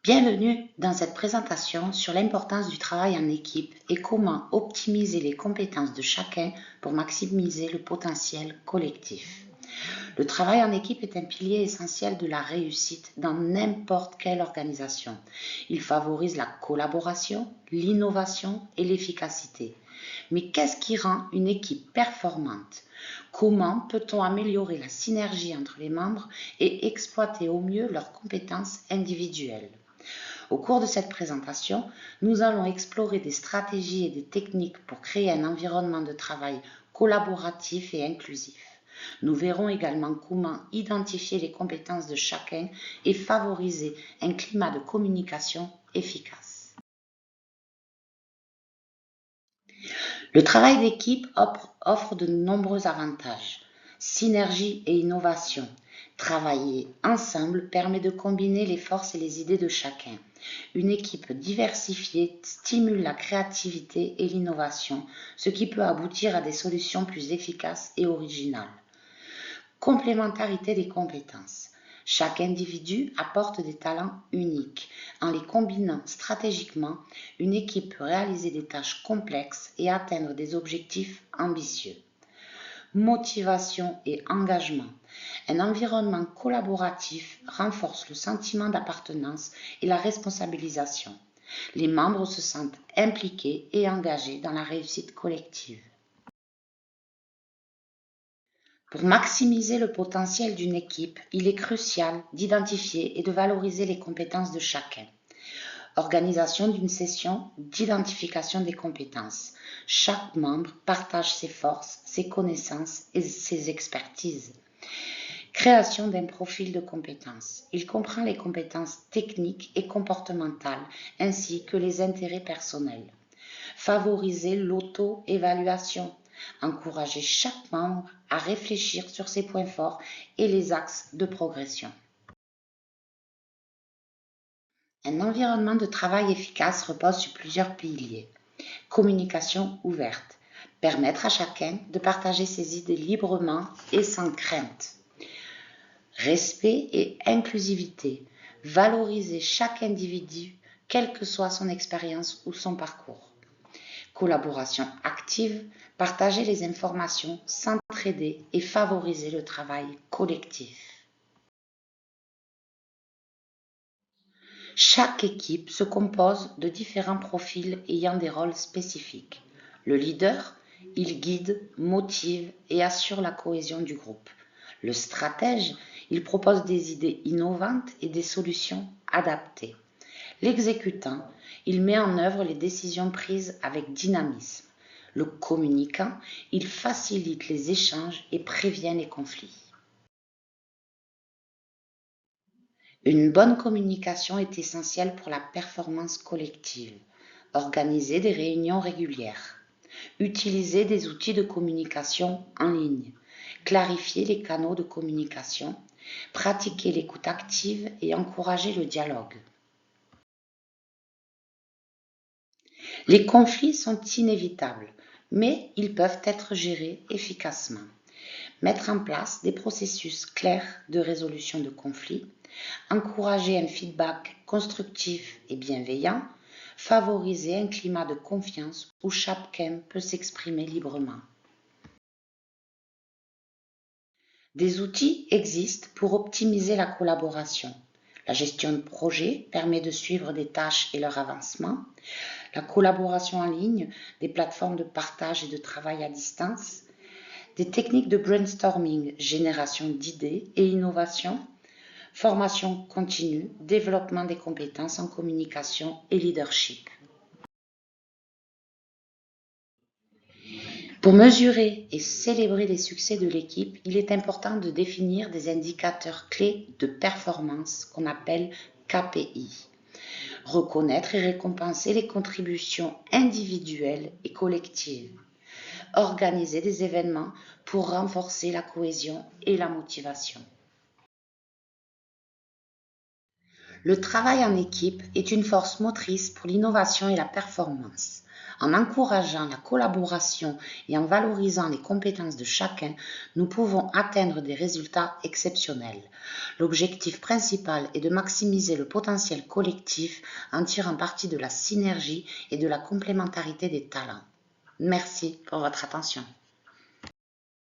Bienvenue dans cette présentation sur l'importance du travail en équipe et comment optimiser les compétences de chacun pour maximiser le potentiel collectif. Le travail en équipe est un pilier essentiel de la réussite dans n'importe quelle organisation. Il favorise la collaboration, l'innovation et l'efficacité. Mais qu'est-ce qui rend une équipe performante? Comment peut-on améliorer la synergie entre les membres et exploiter au mieux leurs compétences individuelles? Au cours de cette présentation, nous allons explorer des stratégies et des techniques pour créer un environnement de travail collaboratif et inclusif. Nous verrons également comment identifier les compétences de chacun et favoriser un climat de communication efficace. Le travail d'équipe offre de nombreux avantages. Synergie et innovation. Travailler ensemble permet de combiner les forces et les idées de chacun. Une équipe diversifiée stimule la créativité et l'innovation, ce qui peut aboutir à des solutions plus efficaces et originales. Complémentarité des compétences. Chaque individu apporte des talents uniques. En les combinant stratégiquement, une équipe peut réaliser des tâches complexes et atteindre des objectifs ambitieux. Motivation et engagement. Un environnement collaboratif renforce le sentiment d'appartenance et la responsabilisation. Les membres se sentent impliqués et engagés dans la réussite collective. Pour maximiser le potentiel d'une équipe, il est crucial d'identifier et de valoriser les compétences de chacun. Organisation d'une session d'identification des compétences. Chaque membre partage ses forces, ses connaissances et ses expertises. Création d'un profil de compétences. Il comprend les compétences techniques et comportementales ainsi que les intérêts personnels. Favoriser l'auto-évaluation. Encourager chaque membre à réfléchir sur ses points forts et les axes de progression. Un environnement de travail efficace repose sur plusieurs piliers. Communication ouverte. Permettre à chacun de partager ses idées librement et sans crainte. Respect et inclusivité. Valoriser chaque individu, quelle que soit son expérience ou son parcours. Collaboration active, partager les informations, s'entraider et favoriser le travail collectif. Chaque équipe se compose de différents profils ayant des rôles spécifiques. Le leader, il guide, motive et assure la cohésion du groupe. Le stratège, il propose des idées innovantes et des solutions adaptées. L'exécutant, il met en œuvre les décisions prises avec dynamisme. Le communicant, il facilite les échanges et prévient les conflits. Une bonne communication est essentielle pour la performance collective. Organiser des réunions régulières. Utiliser des outils de communication en ligne. Clarifier les canaux de communication. Pratiquer l'écoute active et encourager le dialogue. Les conflits sont inévitables, mais ils peuvent être gérés efficacement. Mettre en place des processus clairs de résolution de conflits, encourager un feedback constructif et bienveillant, favoriser un climat de confiance où chacun peut s'exprimer librement. Des outils existent pour optimiser la collaboration. La gestion de projet permet de suivre des tâches et leur avancement. La collaboration en ligne, des plateformes de partage et de travail à distance. Des techniques de brainstorming, génération d'idées et innovation. Formation continue, développement des compétences en communication et leadership. Pour mesurer et célébrer les succès de l'équipe, il est important de définir des indicateurs clés de performance qu'on appelle KPI. Reconnaître et récompenser les contributions individuelles et collectives. Organiser des événements pour renforcer la cohésion et la motivation. Le travail en équipe est une force motrice pour l'innovation et la performance. En encourageant la collaboration et en valorisant les compétences de chacun, nous pouvons atteindre des résultats exceptionnels. L'objectif principal est de maximiser le potentiel collectif en tirant parti de la synergie et de la complémentarité des talents. Merci pour votre attention.